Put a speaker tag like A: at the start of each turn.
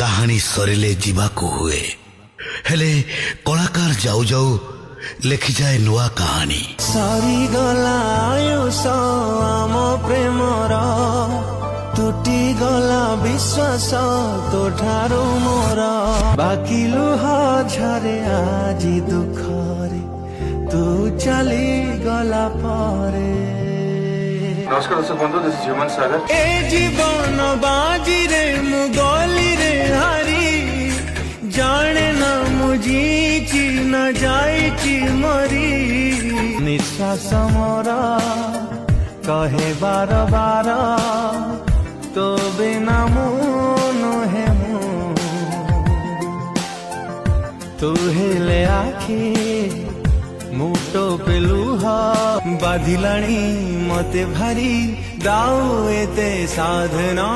A: कहानी सरिले जीवाकू हुए हेले कलाकार जाऊ जाऊ लेखि जाए नुआ कहानी।
B: सरी गला आयुष आम प्रेमर तुटी गला विश्वास तो ठारू मोर बाकी लुह झरे आजी दुखरे तू चली गला परे।
C: नमस्कार दर्शक बंधु, दिस इज ह्यूमन सागर।
B: ए जीवन बाजी रे मुगली रे हारी जाने ना मुझी न जाई मरी निश्वास मोरा कहे बार बार तो बिना मुन है तू हेले आखी मुटो पेलुह बाधिलाणी मते भारी दाऊ एते साधना